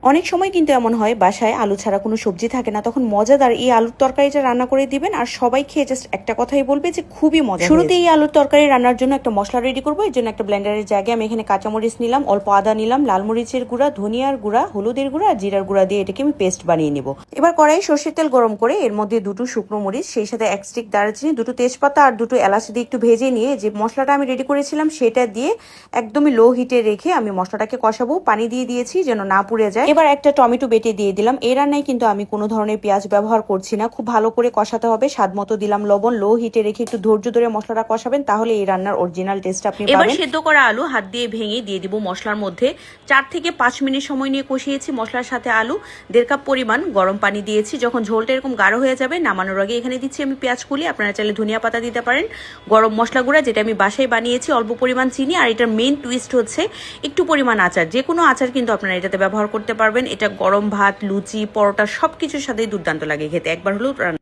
অনেক সময় কিন্তু এমন হয় বাসায় আলু ছাড়া কোনো সবজি থাকে না, তখন মজাদার এই আলুর তরকারিটা রান্না করে দিবেন আর সবাই খেয়ে জাস্ট একটা কথাই বলবে যে খুবই মজা। শুরুতে এই আলুর তরকারি রান্নার জন্য একটা মশলা রেডি করবো। এর জন্য একটা ব্লেন্ডারের জায়গায় আমি এখানে কাঁচামরিচ নিলাম, অল্প আদা নিলাম, লাল মরিচের গুঁড়া, ধনিয়ার গুঁড়া, হলুদের গুঁড়া আর জিরার গুঁড়া দিয়ে এটাকে আমি পেস্ট বানিয়ে নিব। এবার কড়াই সর্ষের তেল গরম করে এর মধ্যে দুটো শুকনো মরিচ, সেই সাথে এক স্টিক দারচিনি, দুটো তেজপাতা আর দুটো এলাচ দিয়ে একটু ভেজে নিয়ে যে মশলাটা আমি রেডি করেছিলাম সেটা দিয়ে একদমই লো হিটে রেখে আমি মশলাটাকে কষাবো। পানি দিয়ে দিয়েছি যেন না পুড়ে যায়। এবার একটা টমেটো বেটে দিয়ে দিলাম। এই রান্নায় কিন্তু আমি কোনো ধরনের পেঁয়াজ ব্যবহার করছি না। খুব ভালো করে কষাতে হবে। স্বাদ মতো দিলাম লবণ। লো হিটে রেখে একটু ধৈর্য ধরে মশলাটা কষাবেন, তাহলে এই রান্নার অরিজিনাল টেস্ট আপনি পাবেন। এবার সেদ্ধ করা আলু হাত দিয়ে ভেঙে দিয়ে দিব মশলার মধ্যে। 4 থেকে 5 মিনিট সময় নিয়ে কষিয়েছি মশলার সাথে আলু। 1.5 কাপ পরিমাণ গরম পানি দিয়েছি। যখন ঝোলটা এরকম গাঢ় হয়ে যাবে নামানোর আগে এখানে দিচ্ছি আমি পেঁয়াজ কুলি, আপনারা চাইলে ধনিয়া পাতা দিতে পারেন, গরম মশলা গুঁড়া যেটা আমি বাসায় বানিয়েছি, অল্প পরিমাণ চিনি, আর এটার মেইন টুইস্ট হচ্ছে একটু পরিমাণ আচার। যে কোনো আচার কিন্তু আপনারা এটাতে ব্যবহার করতে পারবেন। এটা গরম ভাত, লুচি, পরোটা সবকিছুর সাথেই দুর্দান্ত লাগে খেতে। একবার হলেও